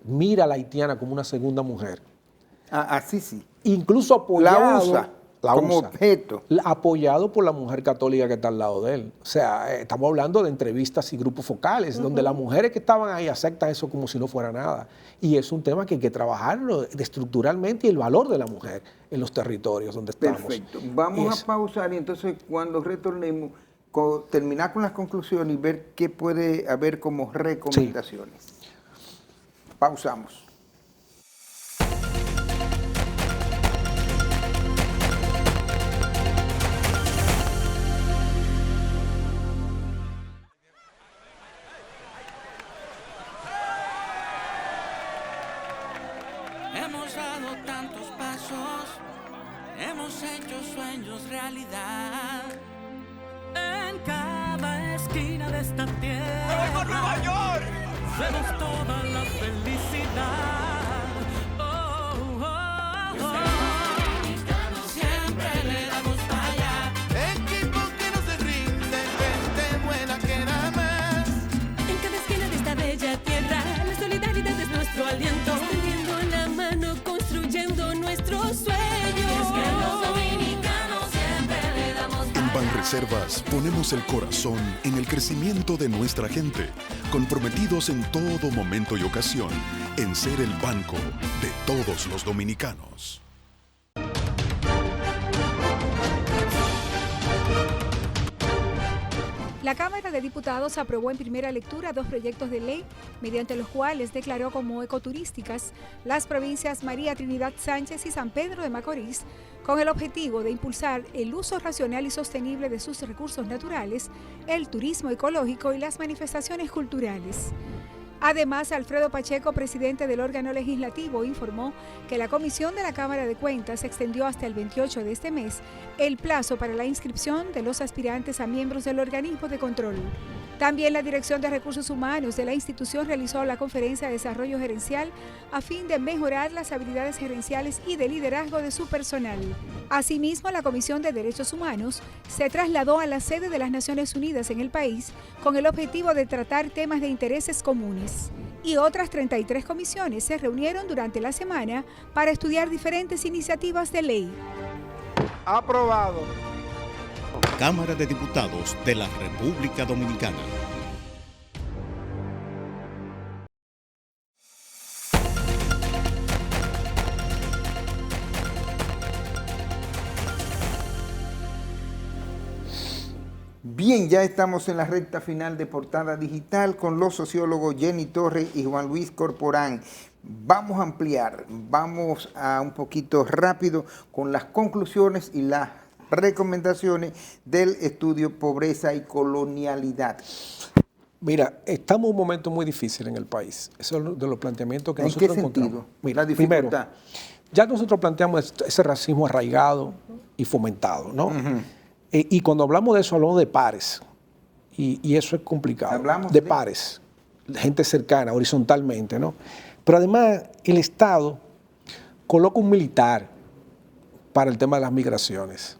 mira a la haitiana como una segunda mujer. Así sí. Incluso apoyado. La usa como objeto. Apoyado por la mujer católica que está al lado de él. O sea, estamos hablando de entrevistas y grupos focales, donde las mujeres que estaban ahí aceptan eso como si no fuera nada. Y es un tema que hay que trabajarlo estructuralmente y el valor de la mujer en los territorios donde estamos. Perfecto. Vamos a pausar y entonces cuando retornemos, terminar con las conclusiones y ver qué puede haber como recomendaciones. Sí. Pausamos. Hemos dado tantos pasos, hemos hecho sueños realidad. En cada esquina de esta tierra, ¡por Nueva York! Vemos toda la felicidad. Oh, oh, oh, oh. Siempre le damos para allá. Equipo que no se rinde, gente buena que da más. En cada esquina de esta bella tierra, la solidaridad es nuestro aliento. Extendiendo la mano, construyendo nuestros sueños. Es que los dominicanos siempre le damos para allá. En Banreservas ponemos el corazón en el crecimiento de nuestra gente, comprometidos en todo momento y ocasión en ser el banco de todos los dominicanos. La Cámara de Diputados aprobó en primera lectura 2 proyectos de ley, mediante los cuales declaró como ecoturísticas las provincias María Trinidad Sánchez y San Pedro de Macorís, con el objetivo de impulsar el uso racional y sostenible de sus recursos naturales, el turismo ecológico y las manifestaciones culturales. Además, Alfredo Pacheco, presidente del órgano legislativo, informó que la Comisión de la Cámara de Cuentas extendió hasta el 28 de este mes el plazo para la inscripción de los aspirantes a miembros del organismo de control. También la Dirección de Recursos Humanos de la institución realizó la conferencia de desarrollo gerencial a fin de mejorar las habilidades gerenciales y de liderazgo de su personal. Asimismo, la Comisión de Derechos Humanos se trasladó a la sede de las Naciones Unidas en el país con el objetivo de tratar temas de intereses comunes. Y otras 33 comisiones se reunieron durante la semana para estudiar diferentes iniciativas de ley. Aprobado. Cámara de Diputados de la República Dominicana. Bien, ya estamos en la recta final de Portada Digital con los sociólogos Jenny Torres y Juan Luis Corporán. Vamos a ampliar, vamos a un poquito rápido con las conclusiones y las recomendaciones del estudio Pobreza y Colonialidad. Mira, estamos en un momento muy difícil en el país. Eso es de los planteamientos que ¿En nosotros qué encontramos. sentido? Mira, La dificultad. primero, ya nosotros planteamos ese racismo arraigado y fomentado, ¿no? Y cuando hablamos de eso, hablamos de pares. Y eso es complicado. Hablamos de pares, gente cercana, horizontalmente, ¿no? Pero además, el Estado coloca un militar para el tema de las migraciones.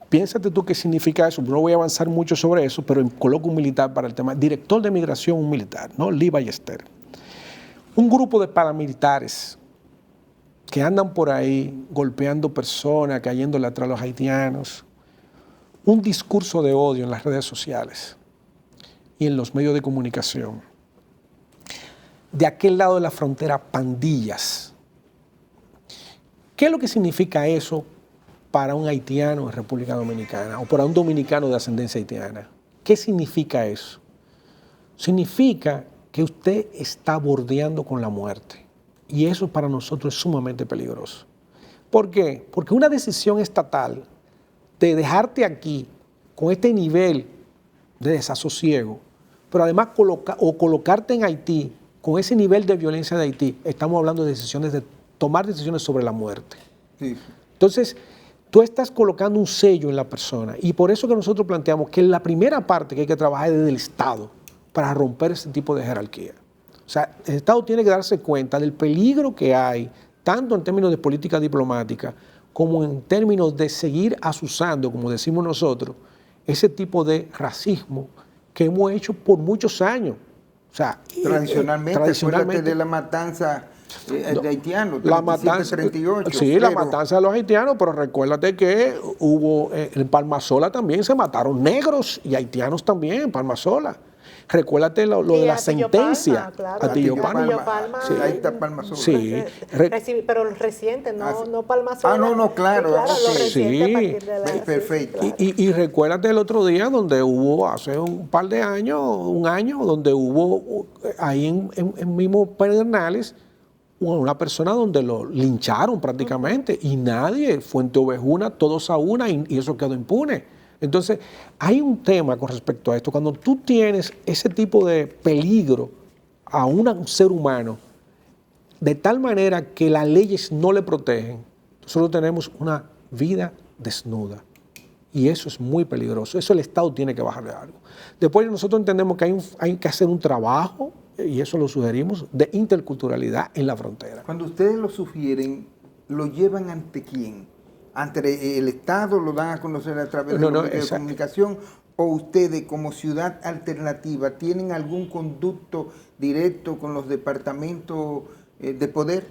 Piénsate tú qué significa eso. No voy a avanzar mucho sobre eso, pero coloca un militar para el tema. Director de migración, un militar, ¿no? Lee Ballester. Un grupo de paramilitares que andan por ahí golpeando personas, cayéndole atrás a los haitianos. Un discurso de odio en las redes sociales y en los medios de comunicación. De aquel lado de la frontera, pandillas. ¿Qué es lo que significa eso para un haitiano en República Dominicana o para un dominicano de ascendencia haitiana? ¿Qué significa eso? Significa que usted está bordeando con la muerte. Y eso para nosotros es sumamente peligroso. ¿Por qué? Porque una decisión estatal de dejarte aquí con este nivel de desasosiego, pero además colocarte en Haití con ese nivel de violencia de Haití, estamos hablando de tomar decisiones sobre la muerte. Sí. Entonces, tú estás colocando un sello en la persona y por eso que nosotros planteamos que la primera parte que hay que trabajar es desde el Estado para romper ese tipo de jerarquía. O sea, el Estado tiene que darse cuenta del peligro que hay, tanto en términos de política diplomática, como en términos de seguir azuzando, como decimos nosotros, ese tipo de racismo que hemos hecho por muchos años. O sea, Tradicionalmente, acuérdate de la matanza de haitianos, la matanza, 38. sí, pero la matanza de los haitianos, pero recuérdate que hubo en Palmasola también se mataron negros y haitianos también en Palmasola. Recuérdate lo de la sentencia. Atillo Palma. Sí. Ahí está Palmasola. Sí. Pero los recientes, no Palmasola. Ah, no, claro. Sí. Perfecto. Y recuérdate el otro día donde hubo, hace un par de años, un año, donde hubo ahí en mismo Pedernales, una persona donde lo lincharon prácticamente y nadie, Fuente Ovejuna, todos a una y eso quedó impune. Entonces, hay un tema con respecto a esto. Cuando tú tienes ese tipo de peligro a un ser humano, de tal manera que las leyes no le protegen, nosotros tenemos una vida desnuda. Y eso es muy peligroso. Eso el Estado tiene que bajarle algo. Después nosotros entendemos que hay que hacer un trabajo, y eso lo sugerimos, de interculturalidad en la frontera. Cuando ustedes lo sugieren, ¿lo llevan ante quién? ¿Ante el Estado? ¿Lo dan a conocer a través de los medios de comunicación? ¿O ustedes como ciudad alternativa tienen algún conducto directo con los departamentos de poder?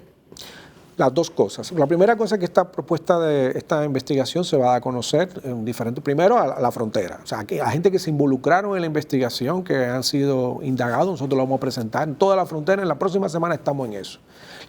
Las dos cosas. La primera cosa es que esta propuesta de esta investigación se va a conocer en diferentes, primero a la frontera. O sea, que la gente que se involucraron en la investigación, que han sido indagados, nosotros lo vamos a presentar en toda la frontera. En la próxima semana estamos en eso.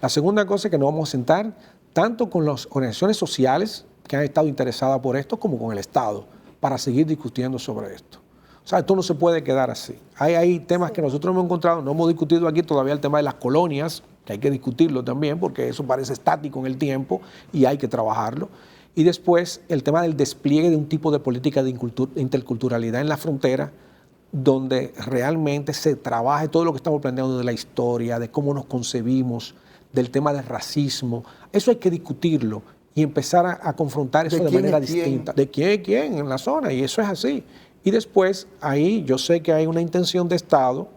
La segunda cosa es que nos vamos a sentar tanto con las organizaciones sociales que han estado interesadas por esto, como con el Estado, para seguir discutiendo sobre esto. O sea, esto no se puede quedar así. Hay temas que nosotros hemos encontrado, no hemos discutido aquí todavía el tema de las colonias, que hay que discutirlo también, porque eso parece estático en el tiempo y hay que trabajarlo. Y después el tema del despliegue de un tipo de política de interculturalidad en la frontera, donde realmente se trabaje todo lo que estamos planteando de la historia, de cómo nos concebimos, del tema del racismo. Eso hay que discutirlo y empezar a confrontar eso de manera distinta. ¿De quién es quién en la zona? Y eso es así. Y después, ahí yo sé que hay una intención de Estado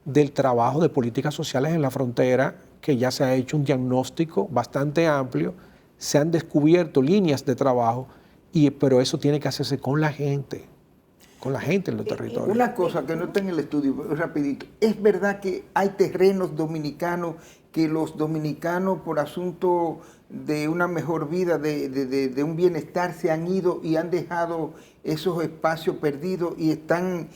del trabajo de políticas sociales en la frontera, que ya se ha hecho un diagnóstico bastante amplio, se han descubierto líneas de trabajo, pero eso tiene que hacerse con la gente en los territorios. Una cosa que no está en el estudio, rapidito, ¿es verdad que hay terrenos dominicanos que los dominicanos por asunto de una mejor vida, de un bienestar, se han ido y han dejado esos espacios perdidos y están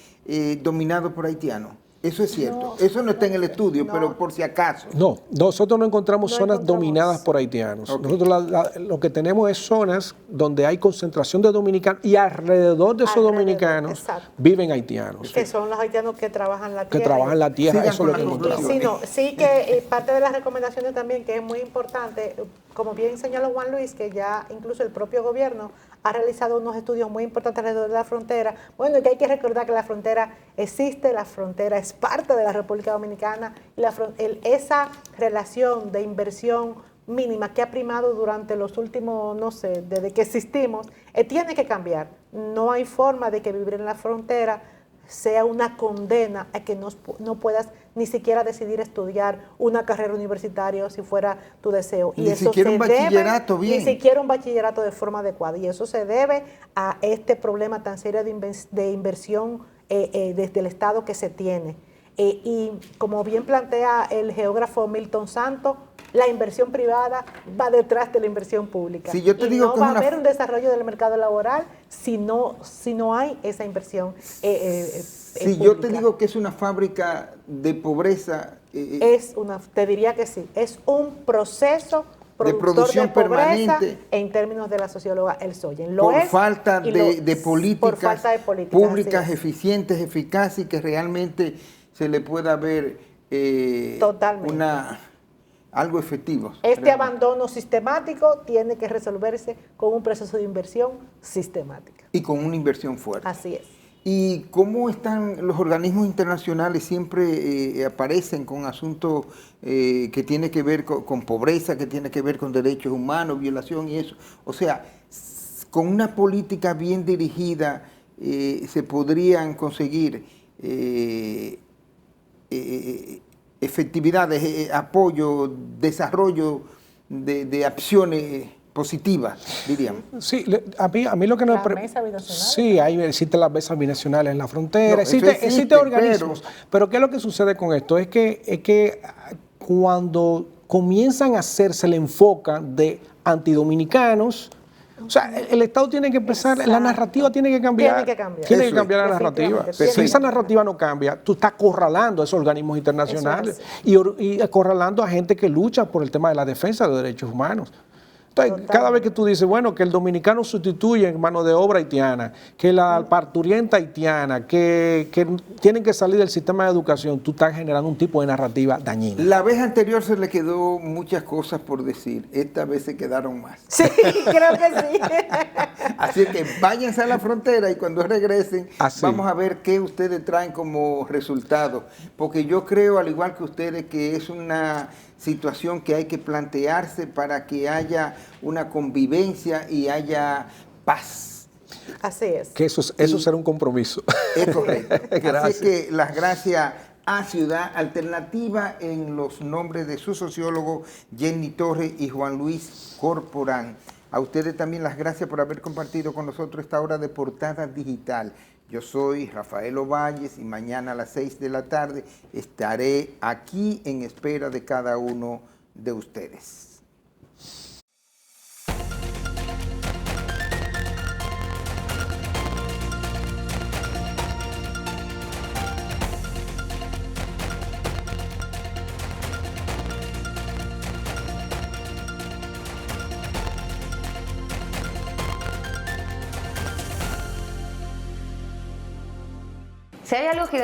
dominados por haitianos? Eso es cierto. Eso no está en el estudio, pero por si acaso. No, nosotros no encontramos zonas dominadas por haitianos. Okay. Nosotros lo que tenemos es zonas donde hay concentración de dominicanos y alrededor de esos dominicanos viven haitianos. Que son los haitianos que trabajan la tierra. Que trabajan la tierra, eso es lo que encontramos. Sí que parte de las recomendaciones también, que es muy importante, como bien señaló Juan Luis, que ya incluso el propio gobierno ha realizado unos estudios muy importantes alrededor de la frontera. Bueno, y que hay que recordar que la frontera existe, la frontera es parte de la República Dominicana, y esa relación de inversión mínima que ha primado durante los últimos, no sé, desde que existimos, tiene que cambiar. No hay forma de que vivir en la frontera sea una condena a que no puedas ni siquiera decidir estudiar una carrera universitaria si fuera tu deseo. Ni siquiera un bachillerato bien. Ni siquiera un bachillerato de forma adecuada. Y eso se debe a este problema tan serio de inversión desde el Estado que se tiene. Y como bien plantea el geógrafo Milton Santos, la inversión privada va detrás de la inversión pública. Si yo te digo no va a haber un desarrollo del mercado laboral si no hay esa inversión si yo te digo que es una fábrica de pobreza... te diría que sí, es un proceso de producción permanente en términos de la socióloga El Soyen. Por falta de políticas públicas eficientes, eficaces, y que realmente se le pueda ver algo efectivo. Este abandono sistemático tiene que resolverse con un proceso de inversión sistemática. Y con una inversión fuerte. Así es. ¿Y cómo están los organismos internacionales? Siempre aparecen con asuntos que tienen que ver con pobreza, que tienen que ver con derechos humanos, violación y eso. O sea, con una política bien dirigida se podrían conseguir efectividad, apoyo, desarrollo de acciones positivas, diríamos. Sí, a mí lo que no... La mesa binacional. Sí, existen las mesas binacionales en la frontera, existen organismos. Pero ¿qué es lo que sucede con esto? Es que cuando comienzan a hacerse el enfoque de antidominicanos, o sea, el Estado tiene que empezar, la narrativa tiene que cambiar. Tiene que cambiar la narrativa. Pero si esa narrativa no cambia, tú estás acorralando a esos organismos internacionales y acorralando a gente que lucha por el tema de la defensa de derechos humanos. Entonces, cada vez que tú dices, bueno, que el dominicano sustituye en mano de obra haitiana, que la parturienta haitiana, que tienen que salir del sistema de educación, tú estás generando un tipo de narrativa dañina. La vez anterior se le quedó muchas cosas por decir, esta vez se quedaron más. Sí, creo que sí. Así que váyanse a la frontera y cuando regresen vamos a ver qué ustedes traen como resultado. Porque yo creo, al igual que ustedes, que es una situación que hay que plantearse para que haya una convivencia y haya paz. Así es. Que eso será un compromiso. Es correcto. Gracias. Así que las gracias a Ciudad Alternativa en los nombres de su sociólogo Jenny Torres y Juan Luis Corporán. A ustedes también las gracias por haber compartido con nosotros esta hora de Portada Digital. Yo soy Rafael Ovalles y mañana a las 6 de la tarde estaré aquí en espera de cada uno de ustedes. Si hay algo que